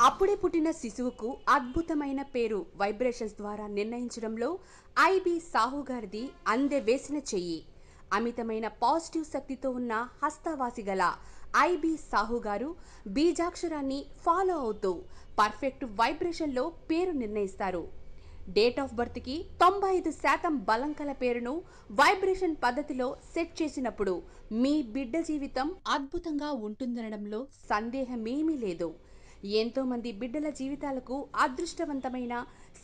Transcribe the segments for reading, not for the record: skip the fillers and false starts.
అప్పుడే పుట్టిన శిశువుకు అద్భుతమైన పేరు వైబ్రేషన్స్ ద్వారా నిర్ణయించడంలో ఐబి సాహు గారిది అందె వేసిన చెయ్యి. అమితమైన పాజిటివ్ శక్తితో ఉన్న హస్తవాసి గల ఐబి సాహు గారు బీజాక్షరాన్ని ఫాలో అవుతూ పర్ఫెక్ట్ వైబ్రేషన్లో పేరు నిర్ణయిస్తారు. డేట్ ఆఫ్ బర్త్కి 95% బలం కల పేరును వైబ్రేషన్ పద్ధతిలో సెట్ చేసినప్పుడు మీ బిడ్డ జీవితం అద్భుతంగా ఉంటుందనడంలో సందేహమేమీ లేదు. ఎంతో మంది బిడ్డల జీవితాలకు అదృష్టవంతమైన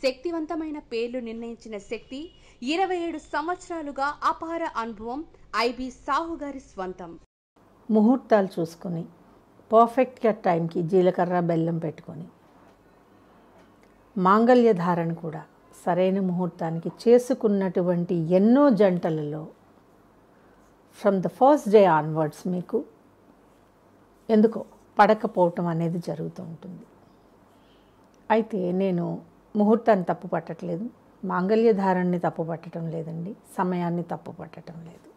శక్తివంతమైన పేర్లు నిర్ణయించిన శక్తి 27 సంవత్సరాలుగా అపార అనుభవం ఐబి సాహు గారి స్వంతం. ముహూర్తాలు చూసుకొని పర్ఫెక్ట్గా టైంకి జీలకర్ర బెల్లం పెట్టుకొని మాంగళ్య ధారణ కూడా సరైన ముహూర్తానికి చేసుకున్నటువంటి ఎన్నో జంటలలో from the first day onwards మీకు ఎందుకో పడకపోవటం అనేది జరుగుతూ ఉంటుంది. అయితే నేను ముహూర్తాన్ని తప్పు పట్టట్లేదు, మాంగళ్య ధారణని తప్పు పట్టడం లేదండి, సమయాన్ని తప్పు పట్టడం లేదు.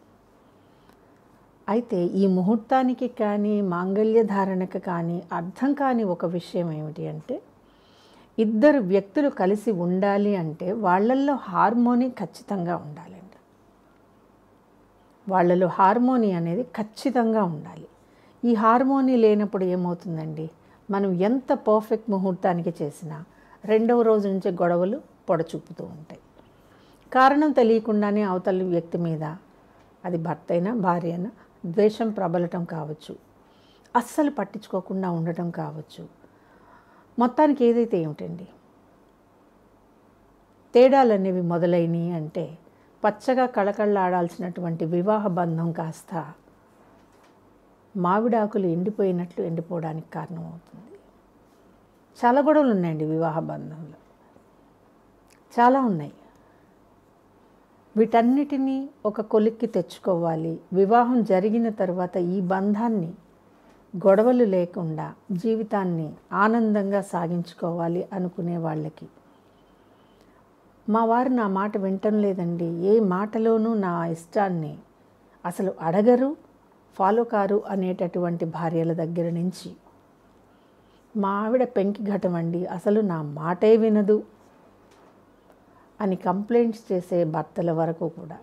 అయితే ఈ ముహూర్తానికి కానీ మాంగళ్య ధారణకు కానీ అర్థం కాని ఒక విషయం ఏమిటి అంటే, ఇద్దరు వ్యక్తులు కలిసి ఉండాలి అంటే వాళ్ళల్లో హార్మోనీ ఖచ్చితంగా ఉండాలండి. వాళ్ళలో హార్మోనీ అనేది ఖచ్చితంగా ఉండాలి. ఈ హార్మోనీ లేనప్పుడు ఏమవుతుందండి, మనం ఎంత పర్ఫెక్ట్ ముహూర్తానికి చేసినా రెండవ రోజు నుంచి గొడవలు పొడచూపుతూ ఉంటాయి. కారణం తెలియకుండానే అవతలి వ్యక్తి మీద, అది భర్త అయినా భార్య అయినా, ద్వేషం ప్రబలటం కావచ్చు, అస్సలు పట్టించుకోకుండా ఉండటం కావచ్చు. మొత్తానికి ఏదైతే ఏమిటండి, తేడాలనేవి మొదలైనవి అంటే పచ్చగా కళకళలాడాల్సినటువంటి వివాహ బంధం కాస్త మామిడాకులు ఎండిపోయినట్లు ఎండిపోవడానికి కారణమవుతుంది. చాలా గొడవలు ఉన్నాయండి వివాహ బంధంలో, చాలా ఉన్నాయి. వీటన్నిటినీ ఒక కొలిక్కి తెచ్చుకోవాలి. వివాహం జరిగిన తర్వాత ఈ బంధాన్ని గొడవలు లేకుండా జీవితాన్ని ఆనందంగా సాగించుకోవాలి అనుకునే వాళ్ళకి, మా వారు నా మాట వింటం లేదండి, ఏ మాటలోనూ నా ఇష్టాన్ని అసలు అడగరు, ఫాలో కారు అనేటటువంటి భార్యల దగ్గర నుంచి, మా ఆవిడ పెంకి ఘటం అండి, అసలు నా మాటే వినదు అని కంప్లైంట్స్ చేసే భర్తల వరకు కూడా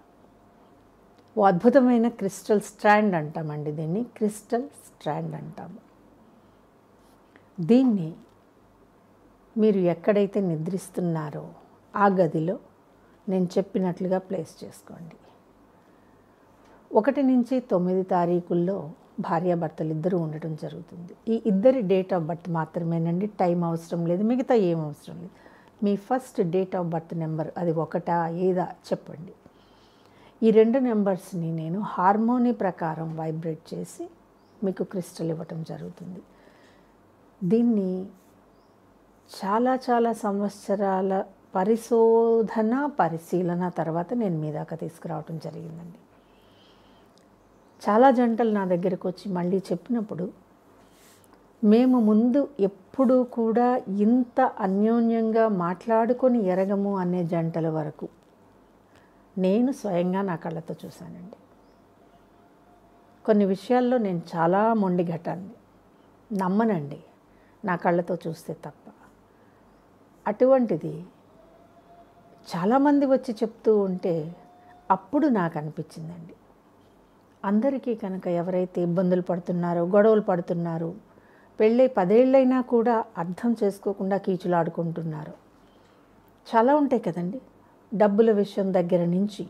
ఓ అద్భుతమైన క్రిస్టల్ స్ట్రాండ్ అంటామండి, దీన్ని క్రిస్టల్ స్ట్రాండ్ అంటాము. దీన్ని మీరు ఎక్కడైతే నిద్రిస్తున్నారో ఆ గదిలో నేను చెప్పినట్లుగా ప్లేస్ చేసుకోండి. 1 నుంచి 9 తారీఖుల్లో భార్యాభర్తలు ఇద్దరు ఉండటం జరుగుతుంది. ఈ ఇద్దరి డేట్ ఆఫ్ బర్త్ మాత్రమేనండి, టైం అవసరం లేదు, మిగతా ఏం అవసరం లేదు. మీ first date of birth number, అది 1 ఏదా చెప్పండి. ఈ 2 నెంబర్స్ని నేను హార్మోనీ ప్రకారం వైబ్రేట్ చేసి మీకు క్రిస్టల్ ఇవ్వటం జరుగుతుంది. దీన్ని చాలా చాలా సంవత్సరాల పరిశోధన పరిశీలన తర్వాత నేను మీ దాకా తీసుకురావటం జరిగిందండి. చాలా జంటలు నా దగ్గరకు వచ్చి మళ్ళీ చెప్పినప్పుడు, మేము ముందు ఎప్పుడూ కూడా ఇంత అన్యోన్యంగా మాట్లాడుకొని ఎరగము అనే జంటల వరకు నేను స్వయంగా నా కళ్ళతో చూశానండి. కొన్ని విషయాల్లో నేను చాలా మొండిఘటాన్ని, నమ్మనండి నా కళ్ళతో చూస్తే తప్ప. అటువంటిది చాలామంది వచ్చి చెప్తూ ఉంటే అప్పుడు నాకు అనిపించిందండి, అందరికీ కనుక ఎవరైతే ఇబ్బందులు పడుతున్నారో, గొడవలు పడుతున్నారో, పెళ్ళై 10 ఏళ్ళైనా కూడా అర్థం చేసుకోకుండా కీచులాడుకుంటున్నారు, చాలా ఉంటాయి కదండి. డబ్బుల విషయం దగ్గర నుంచి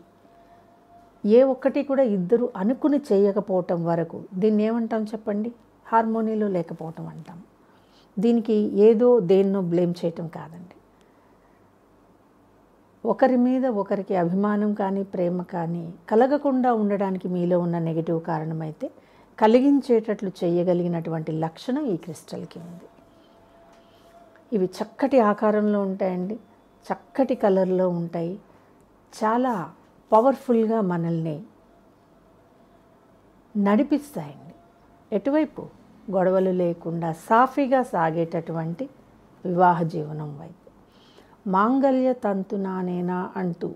ఏ ఒక్కటి కూడా ఇద్దరు అనుకుని చేయకపోవటం వరకు దీన్ని ఏమంటాం చెప్పండి, హార్మోనీలో లేకపోవటం అంటాం. దీనికి ఏదో దేన్నో బ్లేమ్ చేయటం కాదండి. ఒకరి మీద ఒకరికి అభిమానం కానీ ప్రేమ కానీ కలగకుండా ఉండడానికి మీలో ఉన్న నెగిటివ్ కారణమైతే కలిగించేటట్లు చేయగలిగినటువంటి లక్షణం ఈ క్రిస్టల్కి ఉంది. ఇవి చక్కటి ఆకారంలో ఉంటాయండి, చక్కటి కలర్లో ఉంటాయి, చాలా పవర్ఫుల్గా మనల్ని నడిపిస్తాయండి. ఎటువైపు, గొడవలు లేకుండా సాఫీగా సాగేటటువంటి వివాహ జీవనం వైపు. మాంగళ్య తంతునానేనా అంటూ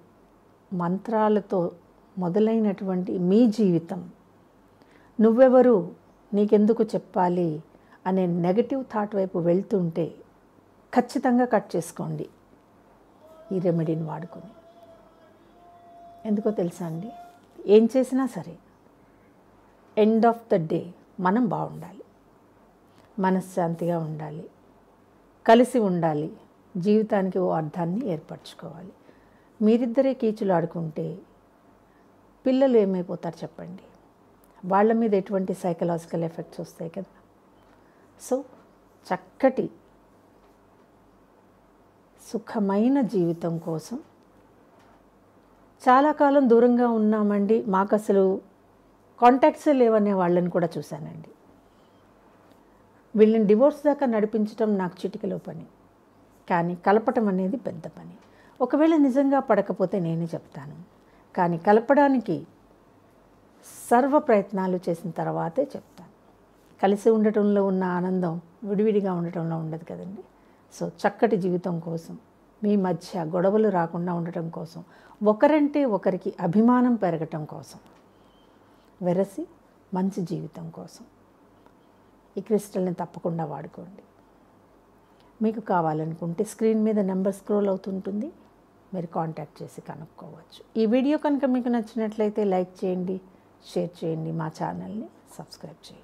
మంత్రాలతో మొదలైనటువంటి మీ జీవితం, నువ్వెవరు, నీకెందుకు చెప్పాలి అనే నెగటివ్ థాట్ వైపు వెళ్తుంటే ఖచ్చితంగా కట్ చేసుకోండి ఈ రెమెడీని వాడుకొని. ఎందుకో తెలుసా అండి, ఏం చేసినా సరే ఎండ్ ఆఫ్ ద డే మనం బాగుండాలి, మనశ్శాంతిగా ఉండాలి, కలిసి ఉండాలి, జీవితానికి ఓ అర్థాన్ని ఏర్పరచుకోవాలి. మీరిద్దరే కీచులు ఆడుకుంటే పిల్లలు ఏమైపోతారు చెప్పండి? వాళ్ళ మీద ఎటువంటి సైకలాజికల్ ఎఫెక్ట్స్ వస్తాయి కదా. సో చక్కటి సుఖమైన జీవితం కోసం చాలా కాలం దూరంగా ఉన్నామండి, మాకు అసలు కాంటాక్ట్సే లేవనే వాళ్ళని కూడా చూశానండి. వీళ్ళని డివోర్స్ దాకా నడిపించడం నాకు చిటికలో పని, కానీ కలపటం అనేది పెద్ద పని. ఒకవేళ నిజంగా పడకపోతే నేనే చెప్తాను, కానీ కలపడానికి సర్వ ప్రయత్నాలు చేసిన తర్వాతే చెప్తాను. కలిసి ఉండటంలో ఉన్న ఆనందం విడివిడిగా ఉండటంలో ఉండదు కదండి. సో చక్కటి జీవితం కోసం, మీ మధ్య గొడవలు రాకుండా ఉండటం కోసం, ఒకరంటే ఒకరికి అభిమానం పెరగటం కోసం, వెరసి మంచి జీవితం కోసం ఈ క్రిస్టల్ని తప్పకుండా వాడుకోండి. మీకు కావాలనుకుంటే స్క్రీన్ మీద నెంబర్ స్క్రోల్ అవుతుంటుంది, మీరు కాంటాక్ట్ చేసి కనుక్కోవచ్చు. ఈ వీడియో కనుక మీకు నచ్చినట్లయితే లైక్ చేయండి, షేర్ చేయండి, మా ఛానల్ని సబ్స్క్రైబ్ చేయండి.